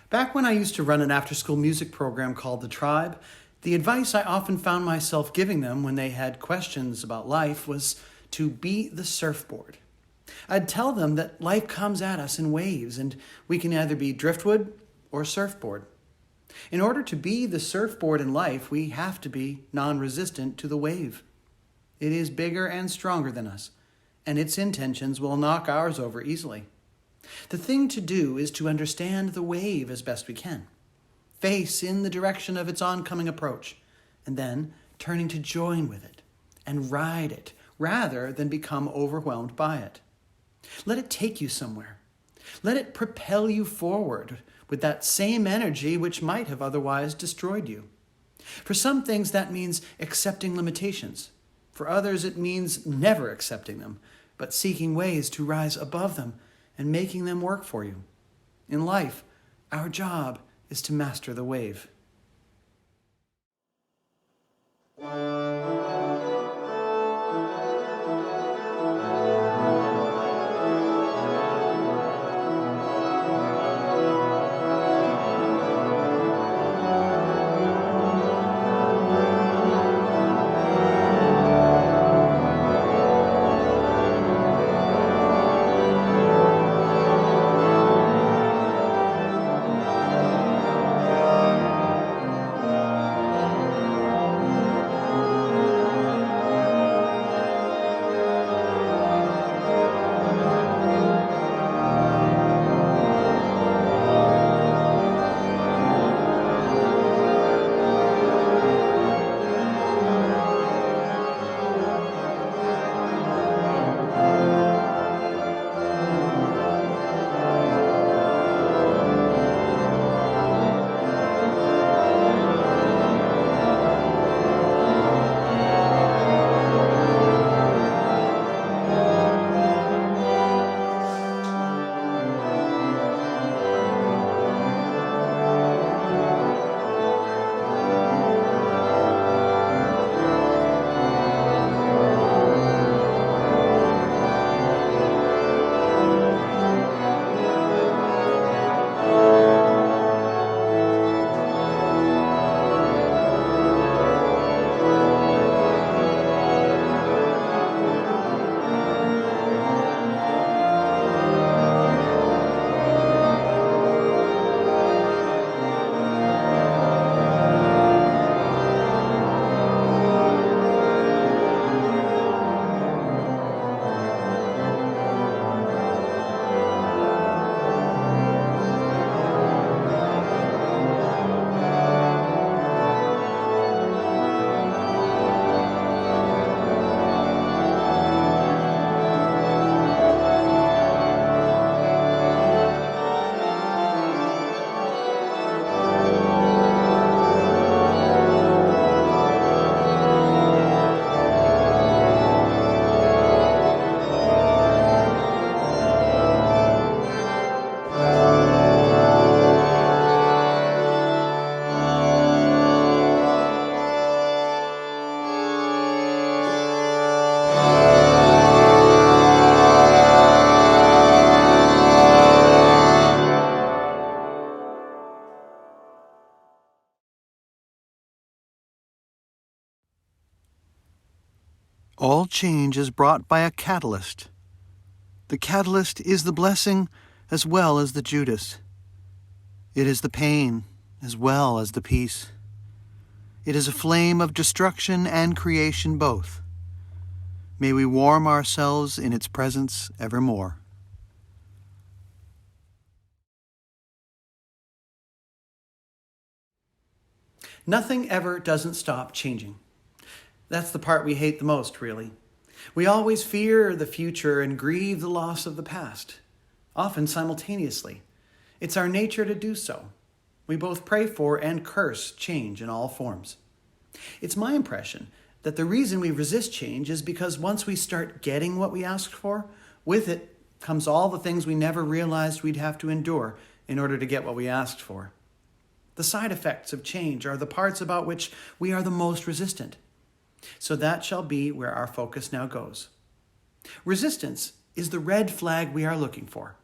Back when I used to run an after-school music program called The Tribe, the advice I often found myself giving them when they had questions about life was to be the surfboard. I'd tell them that life comes at us in waves, and we can either be driftwood or surfboard. In order to be the surfboard in life, we have to be non-resistant to the wave. It is bigger and stronger than us, and its intentions will knock ours over easily. The thing to do is to understand the wave as best we can, face in the direction of its oncoming approach, and then turning to join with it and ride it rather than become overwhelmed by it. Let it take you somewhere. Let it propel you forward with that same energy which might have otherwise destroyed you. For some things that means accepting limitations. For others it means never accepting them, but seeking ways to rise above them and making them work for you. In life, our job is to master the wave. All change is brought by a catalyst. The catalyst is the blessing as well as the Judas. It is the pain as well as the peace. It is a flame of destruction and creation both. May we warm ourselves in its presence evermore. Nothing ever doesn't stop changing. That's the part we hate the most, really. We always fear the future and grieve the loss of the past, often simultaneously. It's our nature to do so. We both pray for and curse change in all forms. It's my impression that the reason we resist change is because once we start getting what we asked for, with it comes all the things we never realized we'd have to endure in order to get what we asked for. The side effects of change are the parts about which we are the most resistant. So that shall be where our focus now goes. Resistance is the red flag we are looking for.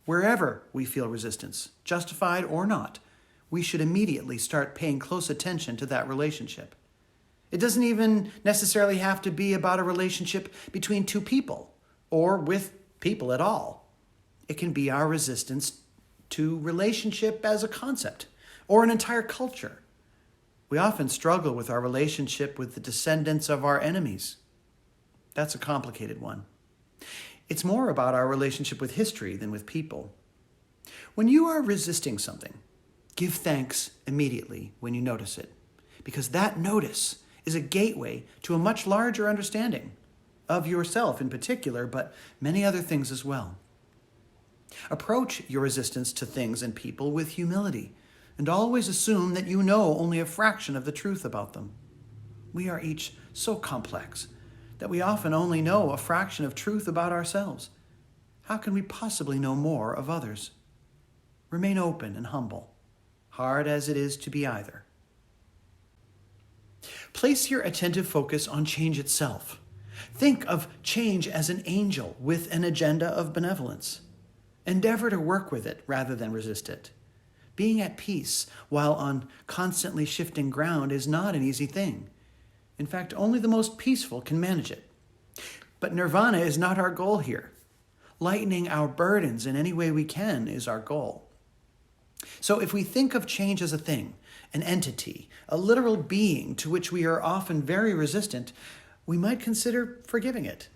Wherever we feel resistance, justified or not, we should immediately start paying close attention to that relationship. It doesn't even necessarily have to be about a relationship between two people or with people at all. It can be our resistance to relationship as a concept or an entire culture. We often struggle with our relationship with the descendants of our enemies. That's a complicated one. It's more about our relationship with history than with people. When you are resisting something, give thanks immediately when you notice it, because that notice is a gateway to a much larger understanding of yourself in particular, but many other things as well. Approach your resistance to things and people with humility, and always assume that you know only a fraction of the truth about them. We are each so complex that we often only know a fraction of truth about ourselves. How can we possibly know more of others? Remain open and humble, hard as it is to be either. Place your attentive focus on change itself. Think of change as an angel with an agenda of benevolence. Endeavor to work with it rather than resist it. Being at peace while on constantly shifting ground is not an easy thing. In fact, only the most peaceful can manage it. But nirvana is not our goal here. Lightening our burdens in any way we can is our goal. So if we think of change as a thing, an entity, a literal being to which we are often very resistant, we might consider forgiving it.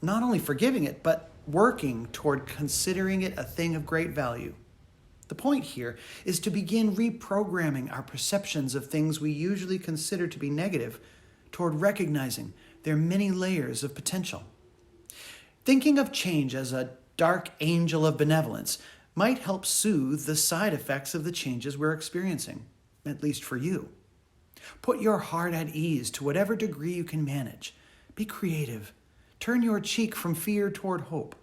Not only forgiving it, but working toward considering it a thing of great value. The point here is to begin reprogramming our perceptions of things we usually consider to be negative toward recognizing their many layers of potential. Thinking of change as a dark angel of benevolence might help soothe the side effects of the changes we're experiencing, at least for you. Put your heart at ease to whatever degree you can manage. Be creative. Turn your cheek from fear toward hope.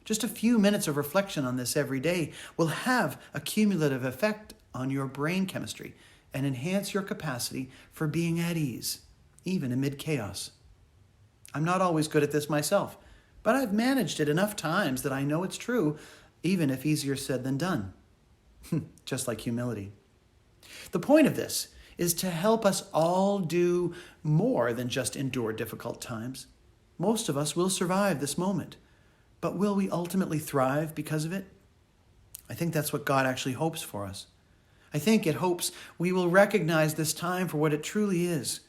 Just a few minutes of reflection on this every day will have a cumulative effect on your brain chemistry and enhance your capacity for being at ease, even amid chaos. I'm not always good at this myself, but I've managed it enough times that I know it's true, even if easier said than done. Just like humility. The point of this is to help us all do more than just endure difficult times. Most of us will survive this moment, but will we ultimately thrive because of it? I think that's what God actually hopes for us. I think it hopes we will recognize this time for what it truly is,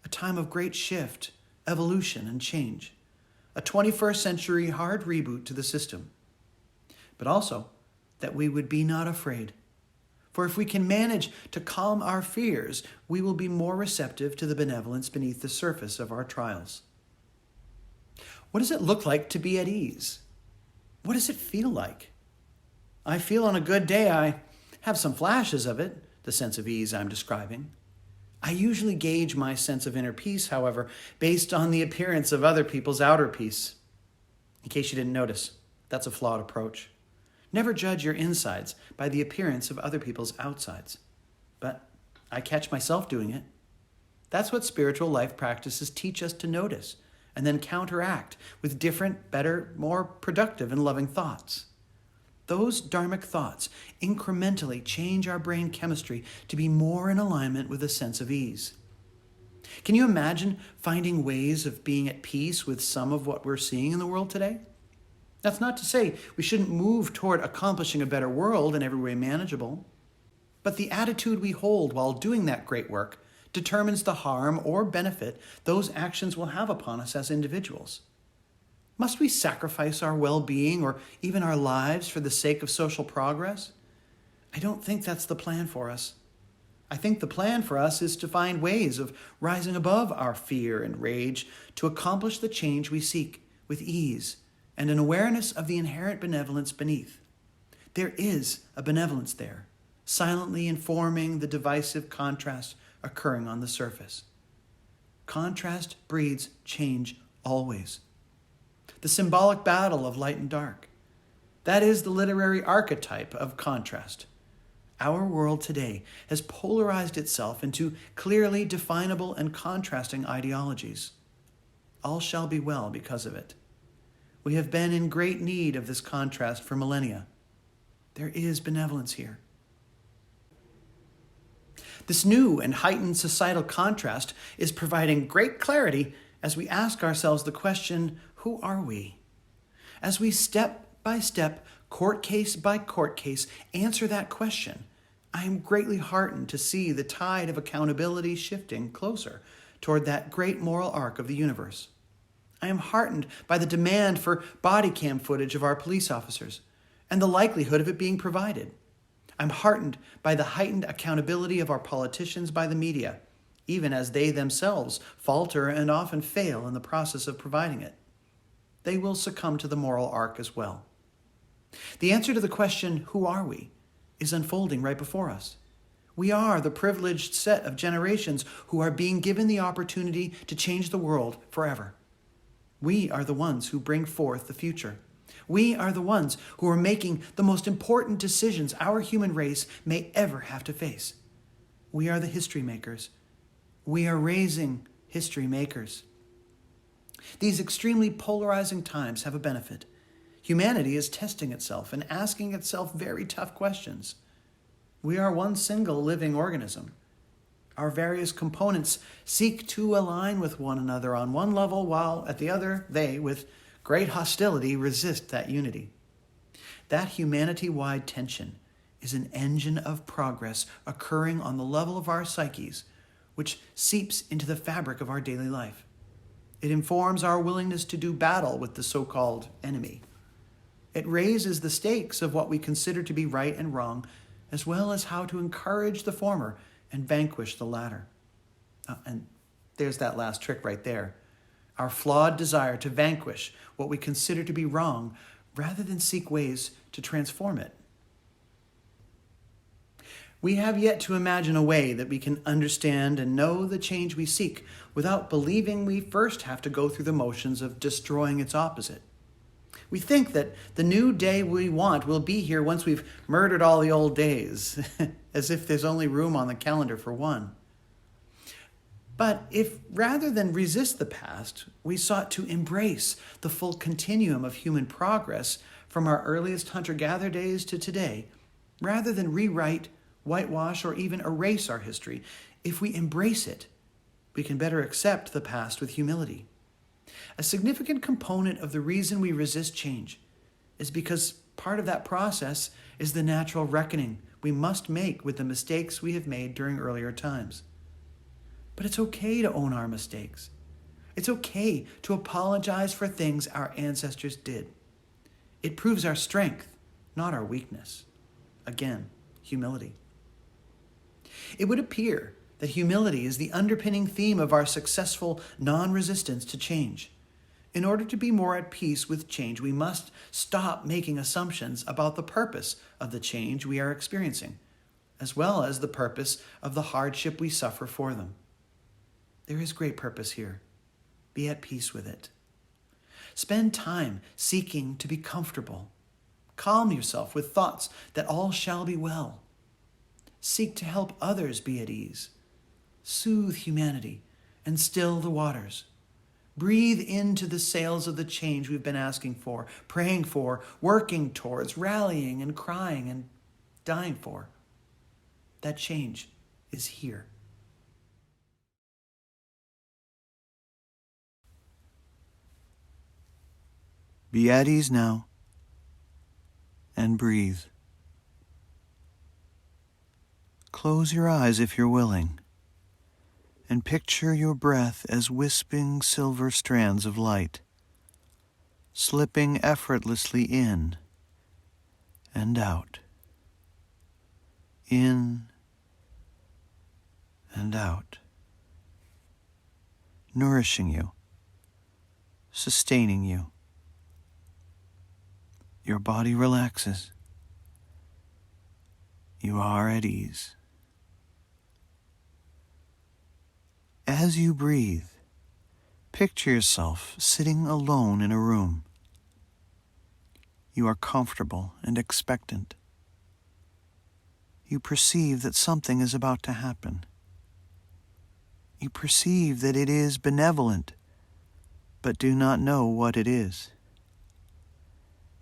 a time of great shift, evolution, and change, a 21st century hard reboot to the system, but also that we would be not afraid. For if we can manage to calm our fears, we will be more receptive to the benevolence beneath the surface of our trials. What does it look like to be at ease? What does it feel like? I feel on a good day I have some flashes of it, the sense of ease I'm describing. I usually gauge my sense of inner peace, however, based on the appearance of other people's outer peace. In case you didn't notice, that's a flawed approach. Never judge your insides by the appearance of other people's outsides. But I catch myself doing it. That's what spiritual life practices teach us to notice and then counteract with different, better, more productive and loving thoughts. Those dharmic thoughts incrementally change our brain chemistry to be more in alignment with a sense of ease. Can you imagine finding ways of being at peace with some of what we're seeing in the world today? That's not to say we shouldn't move toward accomplishing a better world in every way manageable. But the attitude we hold while doing that great work determines the harm or benefit those actions will have upon us as individuals. Must we sacrifice our well-being or even our lives for the sake of social progress? I don't think that's the plan for us. I think the plan for us is to find ways of rising above our fear and rage to accomplish the change we seek with ease and an awareness of the inherent benevolence beneath. There is a benevolence there, silently informing the divisive contrast occurring on the surface. Contrast breeds change always. The symbolic battle of light and dark. That is the literary archetype of contrast. Our world today has polarized itself into clearly definable and contrasting ideologies. All shall be well because of it. We have been in great need of this contrast for millennia. There is benevolence here. This new and heightened societal contrast is providing great clarity as we ask ourselves the question, who are we? As we step by step, court case by court case, answer that question, I am greatly heartened to see the tide of accountability shifting closer toward that great moral arc of the universe. I am heartened by the demand for body cam footage of our police officers and the likelihood of it being provided. I'm heartened by the heightened accountability of our politicians by the media, even as they themselves falter and often fail in the process of providing it. They will succumb to the moral arc as well. The answer to the question, who are we, is unfolding right before us. We are the privileged set of generations who are being given the opportunity to change the world forever. We are the ones who bring forth the future. We are the ones who are making the most important decisions our human race may ever have to face. We are the history makers. We are raising history makers. These extremely polarizing times have a benefit. Humanity is testing itself and asking itself very tough questions. We are one single living organism. Our various components seek to align with one another on one level, while at the other, they, with great hostility, resist that unity. That humanity-wide tension is an engine of progress occurring on the level of our psyches, which seeps into the fabric of our daily life. It informs our willingness to do battle with the so-called enemy. It raises the stakes of what we consider to be right and wrong, as well as how to encourage the former and vanquish the latter. And there's that last trick right there. Our flawed desire to vanquish what we consider to be wrong rather than seek ways to transform it. We have yet to imagine a way that we can understand and know the change we seek without believing we first have to go through the motions of destroying its opposite. We think that the new day we want will be here once we've murdered all the old days, as if there's only room on the calendar for one. But if rather than resist the past, we sought to embrace the full continuum of human progress from our earliest hunter-gatherer days to today, rather than rewrite, whitewash, or even erase our history, if we embrace it, we can better accept the past with humility. A significant component of the reason we resist change is because part of that process is the natural reckoning we must make with the mistakes we have made during earlier times. But it's okay to own our mistakes. It's okay to apologize for things our ancestors did. It proves our strength, not our weakness. Again, humility. It would appear that humility is the underpinning theme of our successful non-resistance to change. In order to be more at peace with change, we must stop making assumptions about the purpose of the change we are experiencing, as well as the purpose of the hardship we suffer for them. There is great purpose here. Be at peace with it. Spend time seeking to be comfortable. Calm yourself with thoughts that all shall be well. Seek to help others be at ease. Soothe humanity and still the waters. Breathe into the sails of the change we've been asking for, praying for, working towards, rallying and crying and dying for. That change is here. Be at ease now and breathe. Close your eyes if you're willing, and picture your breath as wisping silver strands of light, slipping effortlessly in and out, in and out, nourishing you, sustaining you. Your body relaxes. You are at ease. As you breathe, picture yourself sitting alone in a room. You are comfortable and expectant. You perceive that something is about to happen. You perceive that it is benevolent, but do not know what it is.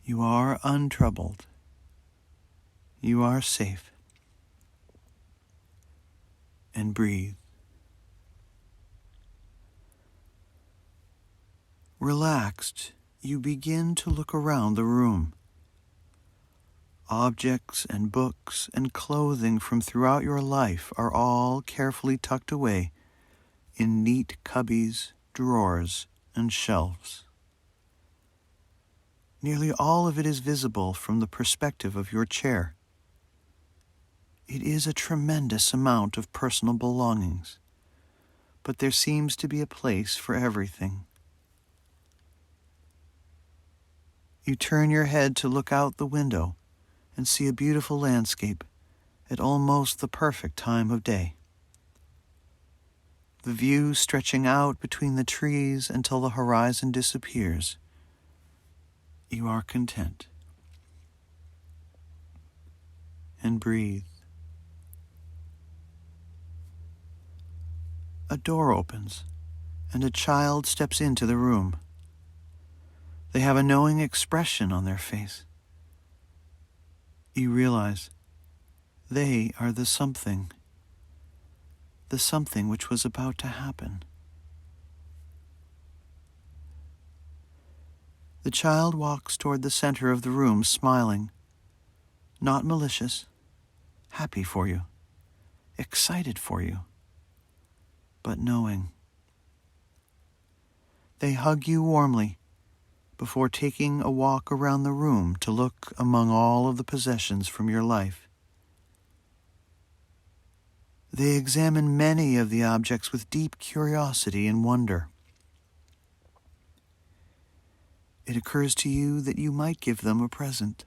You are untroubled. You are safe. And breathe. Relaxed, you begin to look around the room. Objects and books and clothing from throughout your life are all carefully tucked away in neat cubbies, drawers, and shelves. Nearly all of it is visible from the perspective of your chair. It is a tremendous amount of personal belongings, but there seems to be a place for everything. You turn your head to look out the window and see a beautiful landscape at almost the perfect time of day. The view stretching out between the trees until the horizon disappears. You are content. And breathe. A door opens, and a child steps into the room. They have a knowing expression on their face. You realize they are the something which was about to happen. The child walks toward the center of the room, smiling, not malicious, happy for you, excited for you, but knowing. They hug you warmly before taking a walk around the room to look among all of the possessions from your life. They examine many of the objects with deep curiosity and wonder. It occurs to you that you might give them a present.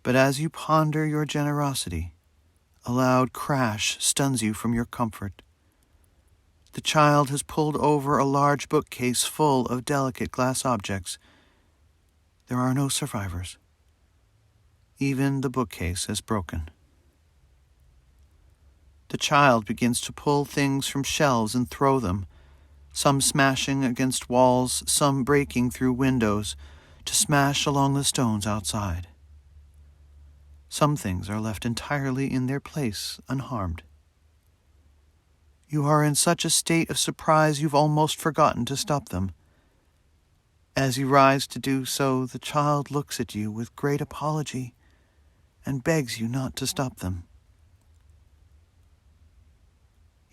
But as you ponder your generosity, a loud crash stuns you from your comfort. The child has pulled over a large bookcase full of delicate glass objects. There are no survivors. Even the bookcase is broken. The child begins to pull things from shelves and throw them, some smashing against walls, some breaking through windows to smash along the stones outside. Some things are left entirely in their place, unharmed. You are in such a state of surprise you've almost forgotten to stop them. As you rise to do so, the child looks at you with great apology and begs you not to stop them.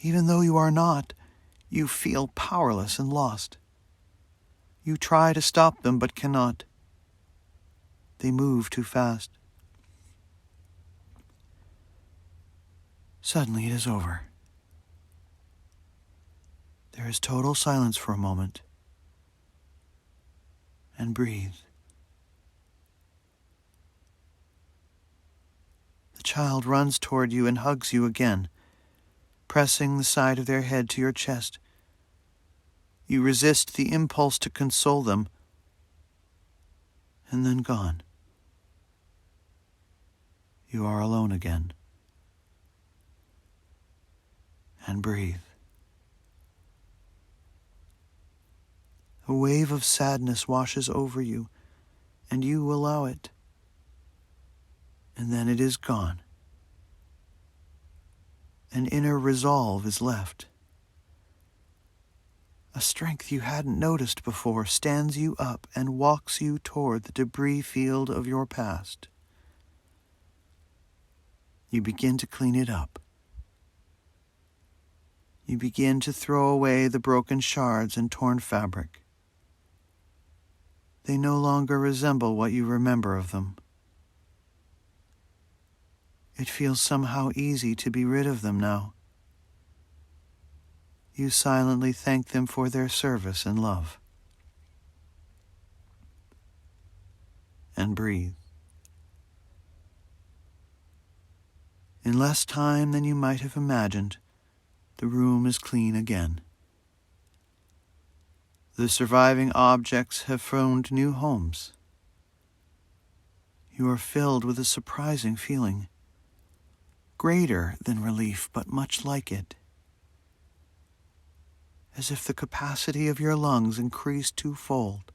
Even though you are not, you feel powerless and lost. You try to stop them but cannot. They move too fast. Suddenly it is over. There is total silence for a moment. And breathe. The child runs toward you and hugs you again, pressing the side of their head to your chest. You resist the impulse to console them, and then gone. You are alone again. And breathe. A wave of sadness washes over you, and you allow it. And then it is gone. An inner resolve is left. A strength you hadn't noticed before stands you up and walks you toward the debris field of your past. You begin to clean it up. You begin to throw away the broken shards and torn fabric. They no longer resemble what you remember of them. It feels somehow easy to be rid of them now. You silently thank them for their service and love. And breathe. In less time than you might have imagined, the room is clean again. The surviving objects have found new homes. You are filled with a surprising feeling, greater than relief, but much like it. As if the capacity of your lungs increased twofold.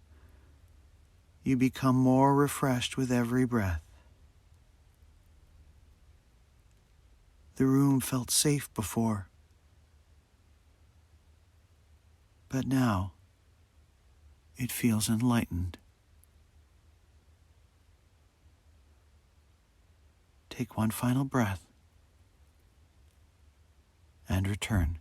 You become more refreshed with every breath. The room felt safe before, but now it feels enlightened. Take one final breath and return.